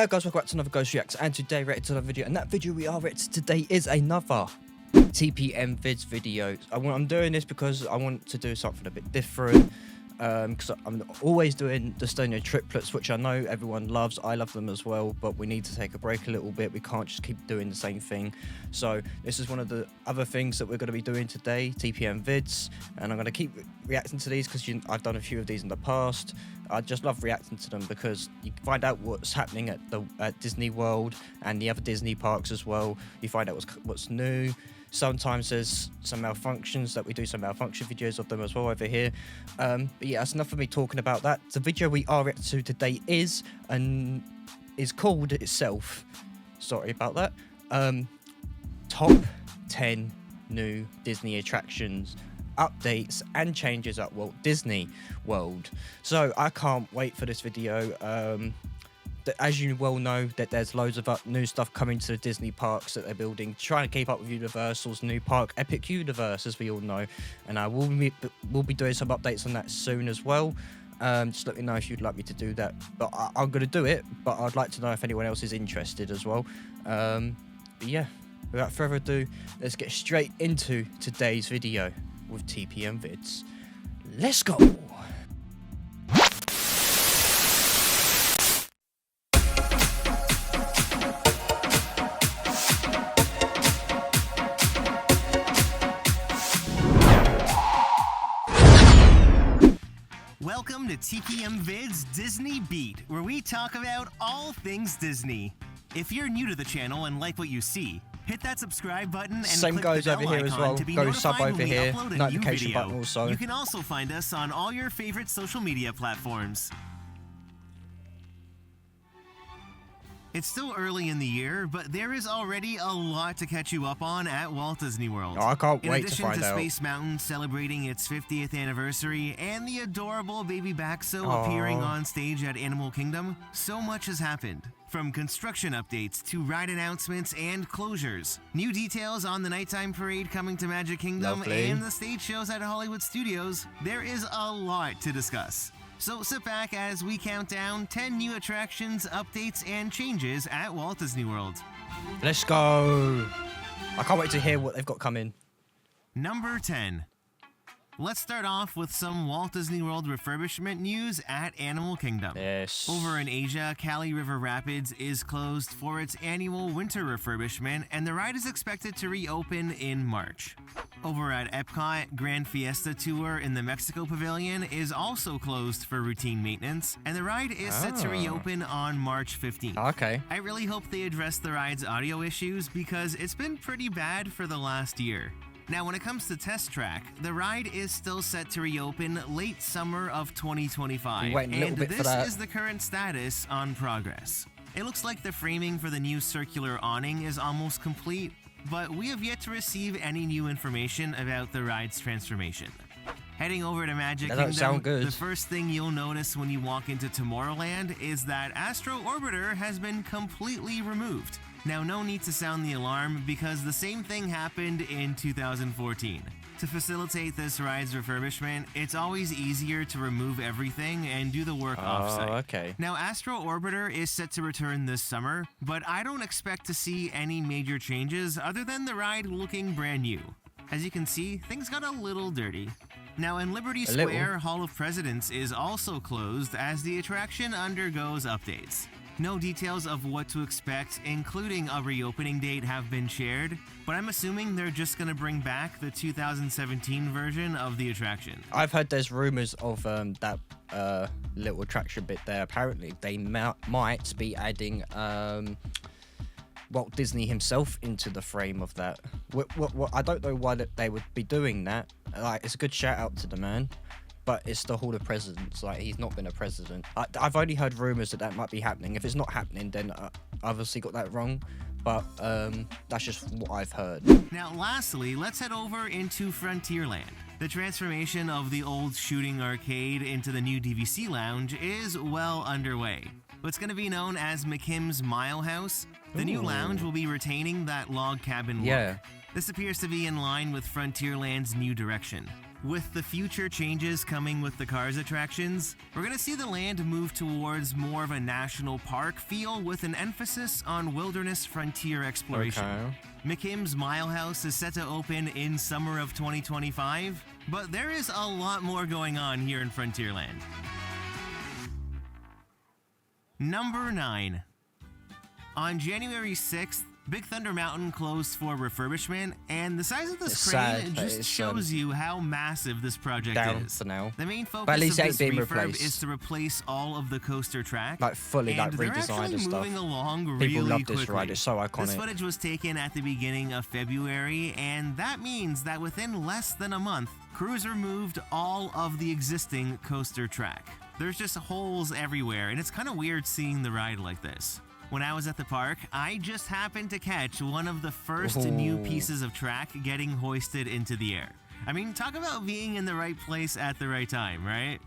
Hey guys, welcome back to another Ghost Reacts, and today reacting to another video, and that video we are reacting today is another TPM Vids video. I'm doing this because I want to do something a bit different, because I'm always doing the Stoner triplets, which I know everyone loves. I love them as well, but we need to take a break a little bit. We can't just keep doing the same thing. So this is one of the other things that we're going to be doing today, TPM Vids, and I'm going to keep reacting to these because I've done a few of these in the past. I just love reacting to them because you find out what's happening at Disney World and the other Disney parks as well. You find out what's new. Sometimes there's some malfunctions that we do some malfunction videos of them as well over here. But yeah, that's enough of me talking about that. The video we are reacting to today is called itself. Sorry about that. Top 10 new Disney attractions, updates and changes at Walt Disney World. So I can't wait for this video. As you well know, that there's loads of new stuff coming to the Disney parks that they're building, trying to keep up with Universal's new park, Epic Universe, as we all know. And I will be doing some updates on that soon as well. Just let me know if you'd like me to do that. But I'm going to do it, but I'd like to know if anyone else is interested as well. But yeah, without further ado, let's get straight into today's video with TPM Vids. Let's go! Welcome to TPM Vids Disney Beat, where we talk about all things Disney. If you're new to the channel and like what you see, hit that subscribe button and same click goes the over bell here as icon well. to be Go notified sub over when we here, upload a notification new video. button also. You can also find us on all your favorite social media platforms. It's still early in the year, but there is already a lot to catch you up on at Walt Disney World. Oh, I can't wait to find out. In addition to Space Mountain celebrating its 50th anniversary and the adorable baby Baxo appearing on stage at Animal Kingdom, so much has happened. From construction updates to ride announcements and closures. New details on the nighttime parade coming to Magic Kingdom and the stage shows at Hollywood Studios. There is a lot to discuss. So sit back as we count down 10 new attractions, updates, and changes at Walt Disney World. Let's go! I can't wait to hear what they've got coming. Number 10. Let's start off with some Walt Disney World refurbishment news at Animal Kingdom. Yes. Over in Asia, Kali River Rapids is closed for its annual winter refurbishment, and the ride is expected to reopen in March. Over at Epcot, Grand Fiesta Tour in the Mexico Pavilion is also closed for routine maintenance, and the ride is set to reopen on March 15th. Okay. I really hope they address the ride's audio issues because it's been pretty bad for the last year. Now, when it comes to Test Track, the ride is still set to reopen late summer of 2025, and this is the current status on progress. It looks like the framing for the new circular awning is almost complete, but we have yet to receive any new information about the ride's transformation. Heading over to Magic Kingdom, the first thing you'll notice when you walk into Tomorrowland is that Astro Orbiter has been completely removed. Now, no need to sound the alarm because the same thing happened in 2014. To facilitate this ride's refurbishment, it's always easier to remove everything and do the work offsite. Okay. Now, Astro Orbiter is set to return this summer, but I don't expect to see any major changes other than the ride looking brand new. As you can see, things got a little dirty. Now, in Liberty Square, Hall of Presidents is also closed as the attraction undergoes updates. No details of what to expect, including a reopening date, have been shared, but I'm assuming they're just going to bring back the 2017 version of the attraction. I've heard there's rumors of that little attraction bit there. Apparently, they might be adding Walt Disney himself into the frame of that. I don't know why they would be doing that. Like, it's a good shout out to the man. But it's the Hall of Presidents, like, he's not been a president. I've only heard rumours that might be happening. If it's not happening, then I've obviously got that wrong. But that's just what I've heard. Now, lastly, let's head over into Frontierland. The transformation of the old shooting arcade into the new DVC lounge is well underway. What's going to be known as McKim's Mile House, the new lounge will be retaining that log cabin look. This appears to be in line with Frontierland's new direction. With the future changes coming with the Cars attractions, we're gonna see the land move towards more of a national park feel with an emphasis on wilderness frontier exploration. Okay. McKim's Mile House is set to open in summer of 2025, but there is a lot more going on here in Frontierland. Number 9. On January 6th, Big Thunder Mountain closed for refurbishment, and the size of this It's crane sad, just shows you how massive this project down is. for now. The main focus But at least of it this ain't being refurb replaced. is to replace all of the coaster track. Like fully, like and they're redesigned actually and stuff. moving along People really love this quickly. ride. It's so This iconic. footage was taken at the beginning of February, and that means that within less than a month, crews removed all of the existing coaster track. There's just holes everywhere, and it's kind of weird seeing the ride like this. When I was at the park, I just happened to catch one of the first new pieces of track getting hoisted into the air. I mean, talk about being in the right place at the right time, right?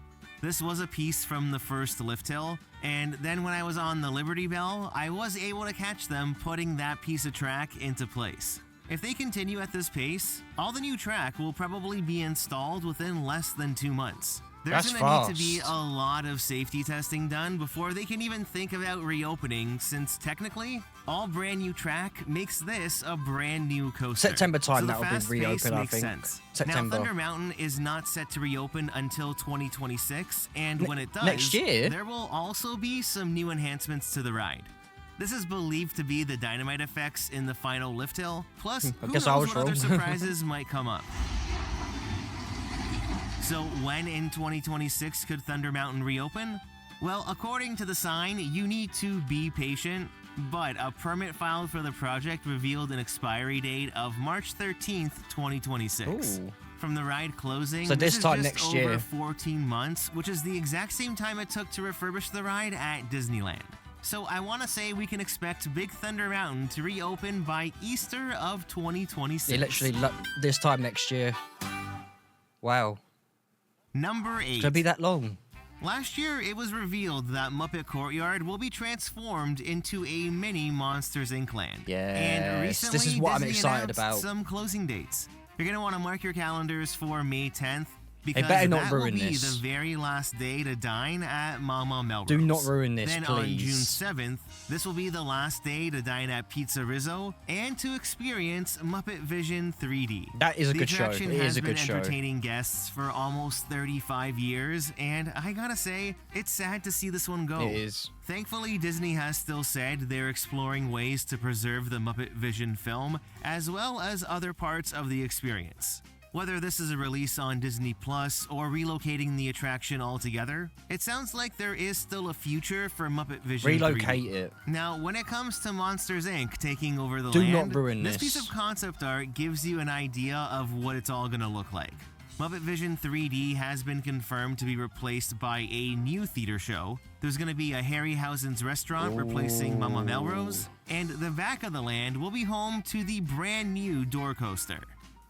This was a piece from the first lift hill, and then when I was on the Liberty Bell, I was able to catch them putting that piece of track into place. If they continue at this pace, all the new track will probably be installed within less than 2 months. There's That's gonna need to be fast. a lot of safety testing done before they can even think about reopening, since technically, all brand new track makes this a brand new coaster. September time, so the that'll be fast pace reopened, I makes think. sense. September. Now, Thunder Mountain is not set to reopen until 2026, and when it does, next year? there will also be some new enhancements to the ride. This is believed to be the dynamite effects in the final lift hill, plus I who guess knows I was what other wrong. surprises might come up. So when in 2026 could Thunder Mountain reopen? Well, according to the sign, you need to be patient, but a permit filed for the project revealed an expiry date of March 13th, 2026. Ooh. From the ride closing, So this is time just next over year. 14 months, which is the exact same time it took to refurbish the ride at Disneyland. So I want to say we can expect Big Thunder Mountain to reopen by Easter of 2026. Yeah, literally this time next year. Wow. Number 8. It's gonna be that long. Last year, it was revealed that Muppet Courtyard will be transformed into a mini Monsters Inc. land. Yes, And recently, this is what I'm Disney excited announced about. some closing dates. You're going to want to mark your calendars for May 10th, because better not that will ruin be this. the very last day to dine at Mama Melrose. Do not ruin this, Then on June please. 7th, this will be the last day to dine at Pizza Rizzo and to experience Muppet Vision 3D. That is a The good show. attraction It has is a been good show. entertaining guests for almost 35 years, and I gotta say, it's sad to see this one go. It is. Thankfully, Disney has still said they're exploring ways to preserve the Muppet Vision film, as well as other parts of the experience. Whether this is a release on Disney Plus or relocating the attraction altogether, it sounds like there is still a future for Muppet Vision 3D. Relocate it. Now, when it comes to Monsters Inc. taking over the Do land, not ruin this this. piece of concept art gives you an idea of what it's all gonna look like. Muppet Vision 3D has been confirmed to be replaced by a new theater show. There's gonna be a Harryhausen's restaurant replacing Mama Melrose, and the back of the land will be home to the brand new Door Coaster.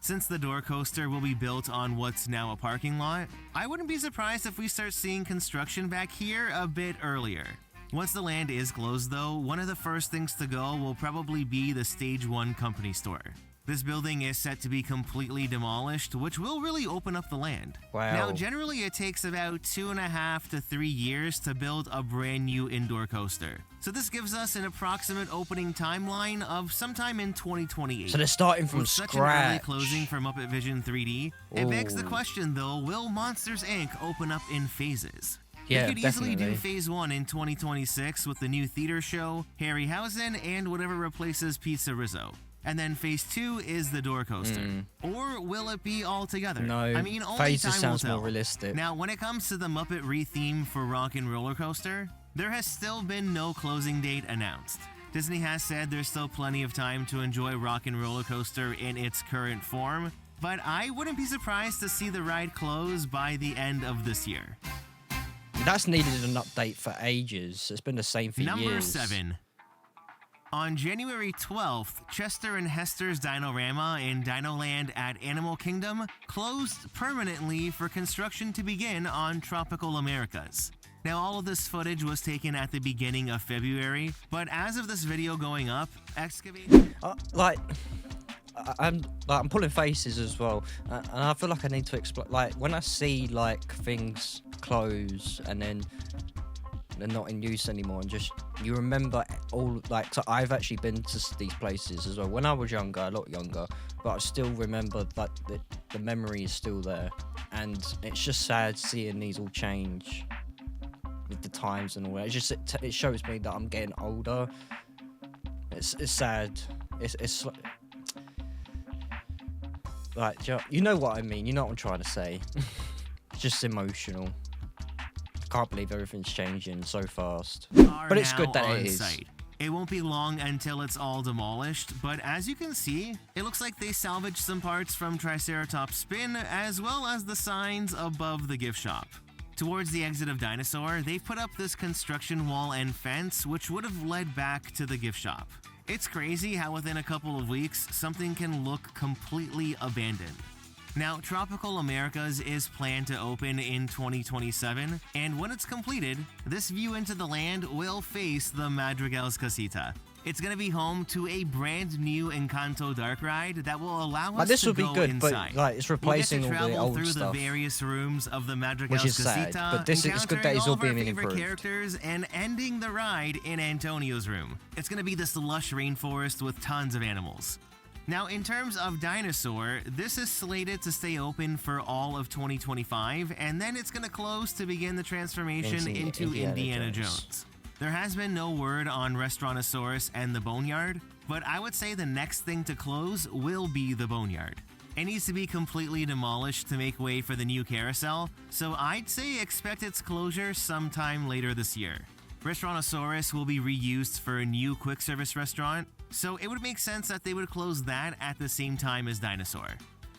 Since the Door Coaster will be built on what's now a parking lot, I wouldn't be surprised if we start seeing construction back here a bit earlier. Once the land is closed though, one of the first things to go will probably be the Stage 1 company store. This building is set to be completely demolished, which will really open up the land. Wow. Now, generally it takes about 2.5 to 3 years to build a brand new indoor coaster. So this gives us an approximate opening timeline of sometime in 2028. So they're starting from With such an early scratch. closing for Muppet Vision 3D, it begs the Ooh. question though, will Monsters Inc. open up in phases? Yeah, They could easily do definitely. phase 1 in 2026 with the new theater show, Harryhausen, and whatever replaces Pizza Rizzo. And then phase 2 is the Door Coaster. Or will it be all together? No, I mean, only phases time sounds will tell. more realistic. Now, when it comes to the Muppet re-theme for Rock and Roller Coaster, there has still been no closing date announced. Disney has said there's still plenty of time to enjoy Rock and Roller Coaster in its current form, but I wouldn't be surprised to see the ride close by the end of this year. That's needed an update for ages. It's been the same for Number years. 7. On January 12th, Chester and Hester's Dinorama in Dinoland at Animal Kingdom closed permanently for construction to begin on Tropical Americas. Now, all of this footage was taken at the beginning of February, but as of this video going up, excavating... I'm pulling faces as well, and I feel like I need to explain. Like when I see like things close and then they're not in use anymore, and just you remember all like. So I've actually been to these places as well when I was younger, a lot younger, but I still remember that the memory is still there, and it's just sad seeing these all change with the times and all that. It shows me that I'm getting older. It's sad. It's like you know what I mean. You know what I'm trying to say. It's just emotional. I can't believe everything's changing so fast. But it's good that it is. Site. It won't be long until it's all demolished, but as you can see, it looks like they salvaged some parts from Triceratops Spin as well as the signs above the gift shop. Towards the exit of Dinosaur, they've put up this construction wall and fence which would have led back to the gift shop. It's crazy how within a couple of weeks, something can look completely abandoned. Now, Tropical Americas is planned to open in 2027, and when it's completed, this view into the land will face the Madrigal's Casita. It's going to be home to a brand new Encanto dark ride that will allow us this to would be go good, inside. but like it's replacing we'll get to all the travel old through stuff, the various rooms of the Madrigal's which is Casita, sad. But it's good that it's all being improved. Characters and ending the ride in Antonio's room. It's going to be this lush rainforest with tons of animals. Now, in terms of Dinosaur, this is slated to stay open for all of 2025, and then it's going to close to begin the transformation into Indiana Jones. There has been no word on Restaurantosaurus and the Boneyard, but I would say the next thing to close will be the Boneyard. It needs to be completely demolished to make way for the new carousel, so I'd say expect its closure sometime later this year. Restaurantosaurus will be reused for a new quick service restaurant, so it would make sense that they would close that at the same time as Dinosaur.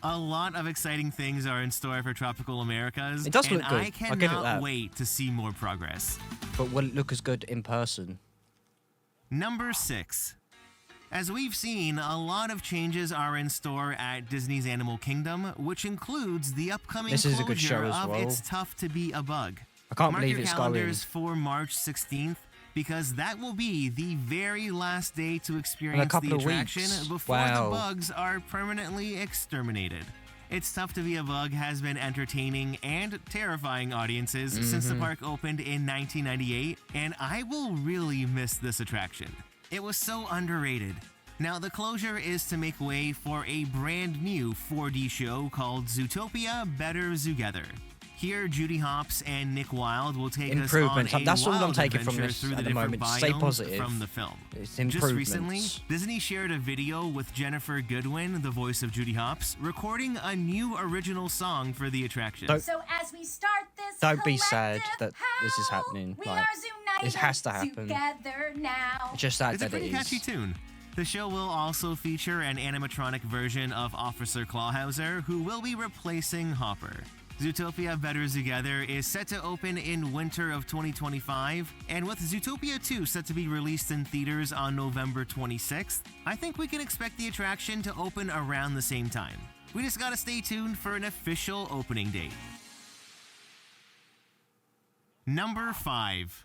A lot of exciting things are in store for Tropical Americas, it does look and good. I cannot wait to see more progress. But will it look as good in person? Number 6. As we've seen, a lot of changes are in store at Disney's Animal Kingdom, which includes the upcoming closure of It's Tough to Be a Bug. I can't Mark believe your it's calendars for March 16th, because that will be the very last day to experience the attraction before the bugs are permanently exterminated. It's Tough to Be a Bug has been entertaining and terrifying audiences since the park opened in 1998, and I will really miss this attraction. It was so underrated. Now, the closure is to make way for a brand new 4D show called Zootopia Better Zootopia. Here, Judy Hopps and Nick Wilde will take us on a That's all I'm wild taking from adventure this through at the the different moment. Stay biomes positive. from the film. It's Just recently, Disney shared a video with Jennifer Goodwin, the voice of Judy Hopps, recording a new original song for the attraction. So as we start this don't be sad that this is happening. Like, it has to happen. Now. It's just sad It's a pretty catchy tune. The show will also feature an animatronic version of Officer Clawhauser, who will be replacing Hopper. Zootopia Better Together is set to open in winter of 2025, and with Zootopia 2 set to be released in theaters on November 26th, I think we can expect the attraction to open around the same time. We just gotta stay tuned for an official opening date. Number 5.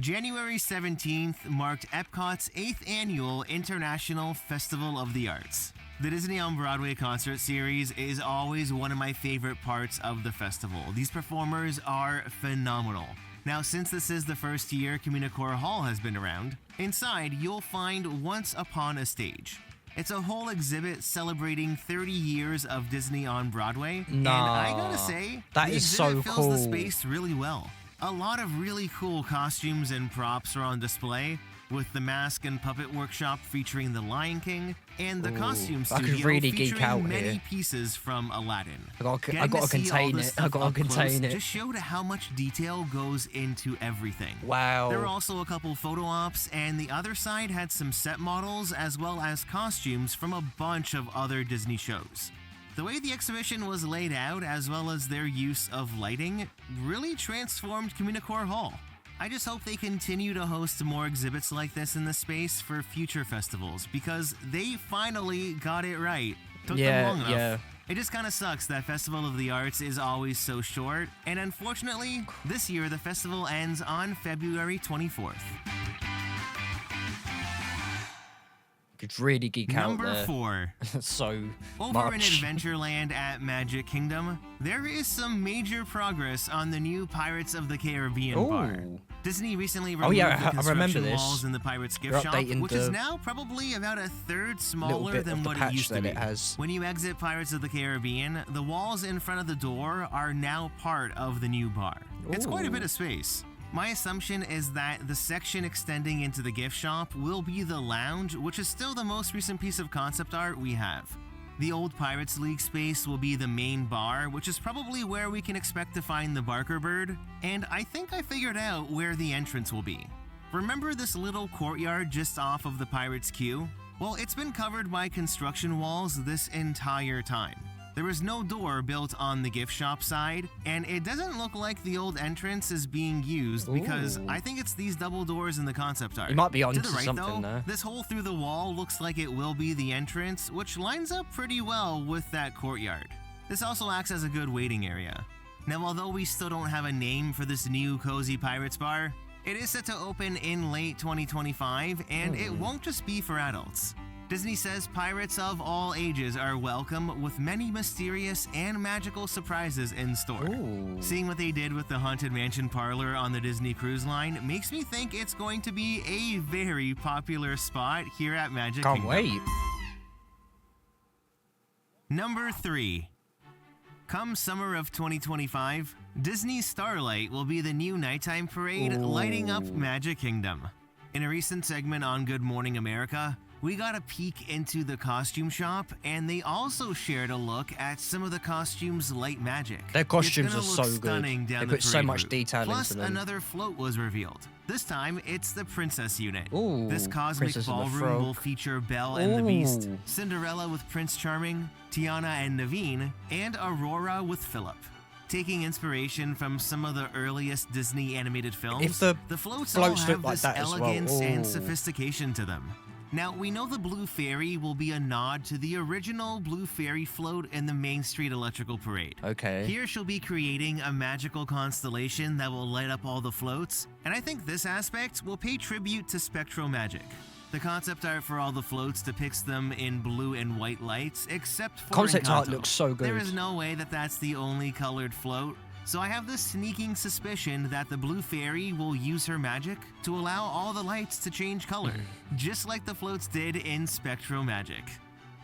January 17th marked Epcot's 8th annual International Festival of the Arts. The Disney on Broadway concert series is always one of my favorite parts of the festival. These performers are phenomenal. Now, since this is the first year Communicore Hall has been around, inside you'll find Once Upon a Stage. It's a whole exhibit celebrating 30 years of Disney on Broadway, and I gotta say, that the is so exhibit fills cool. the space really well. A lot of really cool costumes and props are on display, with the Mask and Puppet Workshop featuring The Lion King, and the Costume Studio really geek featuring out many here. pieces from Aladdin. I gotta contain it. I gotta contain it. Just showed how much detail goes into everything. Wow. There were also a couple photo ops, and the other side had some set models as well as costumes from a bunch of other Disney shows. The way the exhibition was laid out, as well as their use of lighting, really transformed Communicore Hall. I just hope they continue to host more exhibits like this in the space for future festivals, because they finally got it right. Took them long enough. Yeah. It just kind of sucks that Festival of the Arts is always so short, and unfortunately, this year the festival ends on February 24th. should really geek out Number there. 4. So Over in much. Adventureland at Magic Kingdom, there is some major progress on the new Pirates of the Caribbean bar. Ooh. Disney recently Oh, removed yeah, the I remember construction this. walls in the Pirates gift They're shop, updating which is the now probably about a third little smaller bit than of the what it patch used to that be. it has. When you exit Pirates of the Caribbean, the walls in front of the door are now part of the new bar. It's quite a bit Ooh. of space. My assumption is that the section extending into the gift shop will be the lounge, which is still the most recent piece of concept art we have. The old Pirates League space will be the main bar, which is probably where we can expect to find the Barker Bird, and I think I figured out where the entrance will be. Remember this little courtyard just off of the Pirates Queue? Well, it's been covered by construction walls this entire time. There is no door built on the gift shop side, and it doesn't look like the old entrance is being used because Ooh. I think it's these double doors in the concept art. You might be To onto the right, something though, there. this hole through the wall looks like it will be the entrance, which lines up pretty well with that courtyard. This also acts as a good waiting area. Now, although we still don't have a name for this new Cozy Pirates bar, it is set to open in late 2025, and it won't just be for adults. Disney says pirates of all ages are welcome with many mysterious and magical surprises in store. Ooh. Seeing what they did with the Haunted Mansion parlor on the Disney Cruise Line makes me think it's going to be a very popular spot here at Magic Can't Kingdom. wait. Number 3. Come summer of 2025, Disney's Starlight will be the new nighttime parade lighting up Magic Kingdom. In a recent segment on Good Morning America, we got a peek into the costume shop, and they also shared a look at some of the costumes' light magic. Their costumes It's are gonna so look good. stunning They down put the so parade much route. detail Plus, into them. another float was revealed. This time, it's the Princess Unit. Ooh, This cosmic Princess and the ballroom Frog. will feature Belle and the Beast, Ooh. Cinderella with Prince Charming, Tiana and Naveen, and Aurora with Philip. Taking inspiration from some of the earliest Disney animated films, If the floats floats all look have like this that as well, elegance and ooh. sophistication to them. Now, we know the Blue Fairy will be a nod to the original Blue Fairy float in the Main Street Electrical Parade. Okay. Here she'll be creating a magical constellation that will light up all the floats, and I think this aspect will pay tribute to spectral magic. The concept art for all the floats depicts them in blue and white lights, except for Concept art Encanto. looks so good. There is no way that that's the only colored float, so I have this sneaking suspicion that the Blue Fairy will use her magic to allow all the lights to change color, just like the floats did in Spectral Magic.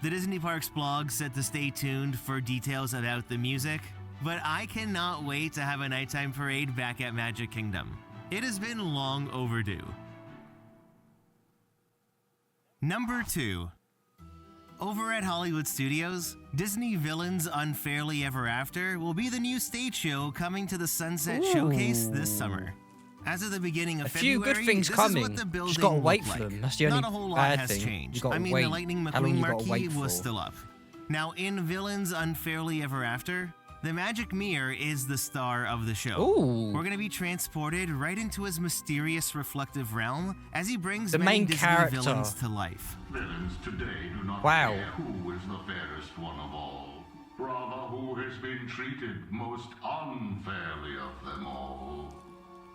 The Disney Parks blog said to stay tuned for details about the music, but I cannot wait to have a nighttime parade back at Magic Kingdom. It has been long overdue. Number 2. Over at Hollywood Studios, Disney Villains Unfairly Ever After will be the new stage show coming to the Sunset Showcase this summer. As of the beginning of A few February, good things this coming. is what the building Just gotta wait looked for like. them. That's the Not only a whole lot bad has thing. You changed. gotta I mean, wait. the Lightning How long McQueen you gotta marquee wait was for? still up. Now, in Villains Unfairly Ever After, the Magic Mirror is the star of the show. Ooh. We're gonna be transported right into his mysterious reflective realm as he brings The many main Disney character. villains to life. Villains today do not Wow. care who is the fairest one of all. Rather, who has been treated most unfairly of them all.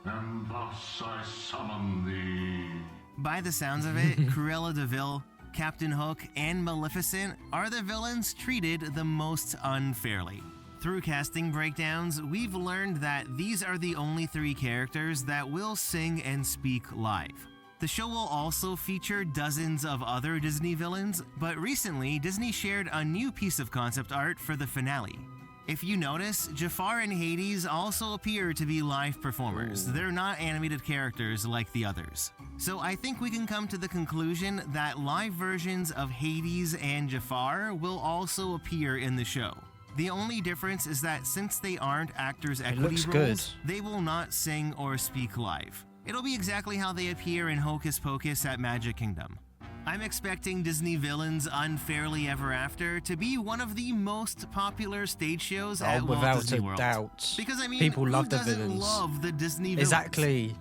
And thus I summon thee. By the sounds of it, Cruella de Vil, Captain Hook, and Maleficent are the villains treated the most unfairly. Through casting breakdowns, we've learned that these are the only 3 characters that will sing and speak live. The show will also feature dozens of other Disney villains, but recently Disney shared a new piece of concept art for the finale. If you notice, Jafar and Hades also appear to be live performers. They're not animated characters like the others. So I think we can come to the conclusion that live versions of Hades and Jafar will also appear in the show. The only difference is that since they aren't actors' equity looks roles, good. they will not sing or speak live. It'll be exactly how they appear in Hocus Pocus at Magic Kingdom. I'm expecting Disney Villains Unfairly Ever After to be one of the most popular stage shows at Walt without Disney a World. doubt. Because I mean, People who love the doesn't villains. love the Disney villains? Exactly.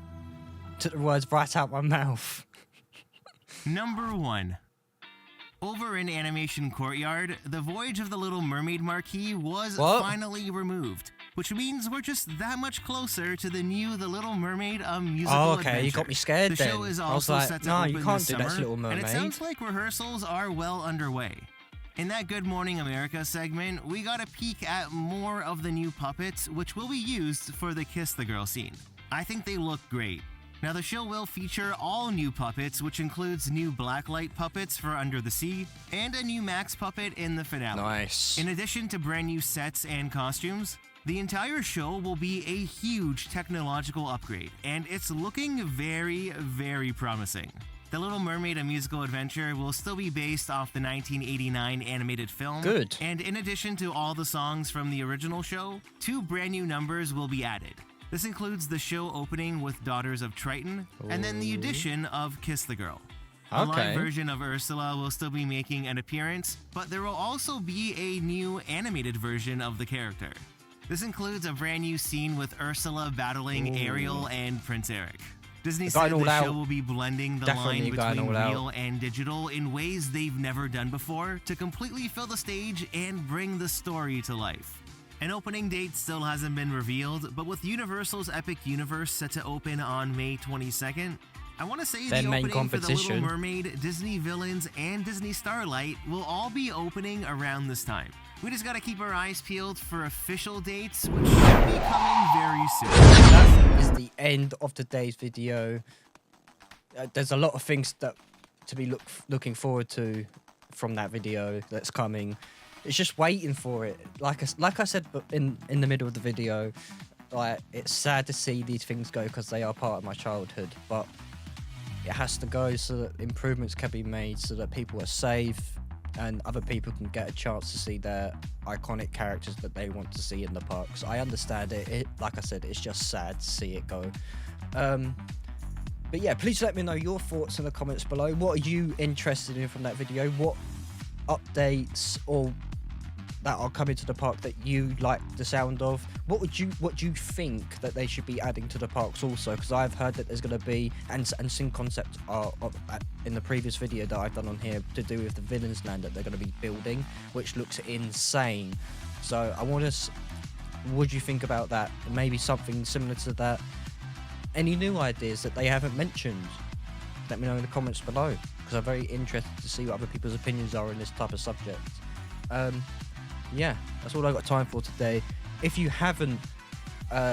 Took the words right out my mouth. Number 1. Over in Animation Courtyard, the Voyage of the Little Mermaid marquee was What? finally removed, which means we're just that much closer to the new The Little Mermaid, a musical Oh, okay, adventure. you got me scared The then. show is I was also like, set to no, open you can't this do that, summer, Little and Mermaid. it sounds like rehearsals are well underway. In that Good Morning America segment, we got a peek at more of the new puppets, which will be used for the Kiss the Girl scene. I think they look great. Now, the show will feature all new puppets, which includes new Blacklight puppets for Under the Sea, and a new Max puppet in the finale. Nice. In addition to brand new sets and costumes, the entire show will be a huge technological upgrade, and it's looking very, very promising. The Little Mermaid, a musical adventure, will still be based off the 1989 animated film. Good. And in addition to all the songs from the original show, 2 brand new numbers will be added. This includes the show opening with Daughters of Triton, and then the addition of Kiss the Girl. A Okay. live version of Ursula will still be making an appearance, but there will also be a new animated version of the character. This includes a brand new scene with Ursula battling Ariel and Prince Eric. Disney said Going the all show out. will be blending the Definitely line going between all out. real and digital in ways they've never done before to completely fill the stage and bring the story to life. An opening date still hasn't been revealed, but with Universal's Epic Universe set to open on May 22nd, I want to say Their the main opening for The Little competition. Mermaid, Disney Villains, and Disney Starlight will all be opening around this time. We just gotta keep our eyes peeled for official dates, which should be coming very soon. That is the end of today's video. There's a lot of things that to be looking forward to from that video that's coming. It's just waiting for it. Like I said in the middle of the video, like it's sad to see these things go because they are part of my childhood, but it has to go so that improvements can be made so that people are safe and other people can get a chance to see their iconic characters that they want to see in the parks. I understand it. Like I said, it's just sad to see it go. But yeah, please let me know your thoughts in the comments below. What are you interested in from that video? What updates or that are coming to the park that you like the sound of? What do you think that they should be adding to the parks also? Because I've heard that there's going to be and some concepts are in the previous video that I've done on here to do with the Villains Land that they're going to be building, which looks insane. So I want to. What do you think about that? Maybe something similar to that. Any new ideas that they haven't mentioned? Let me know in the comments below, because I'm very interested to see what other people's opinions are in this type of subject. Yeah, that's all I've got time for today. If you haven't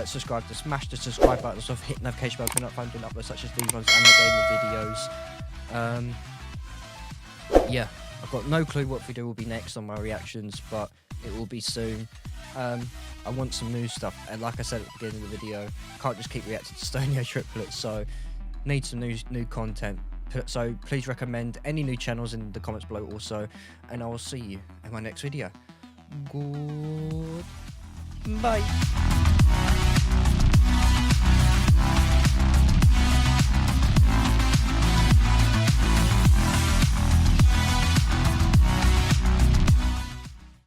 subscribed, to smash the subscribe button, so hit notification bell to not find uploads such as these ones and the gaming videos. Yeah, I've got no clue what video will be next on my reactions, but it will be soon. I want some new stuff, and like I said at the beginning of the video, can't just keep reacting to Stonio triplets, so need some new content. So please recommend any new channels in the comments below also, and I will see you in my next video. Goodbye.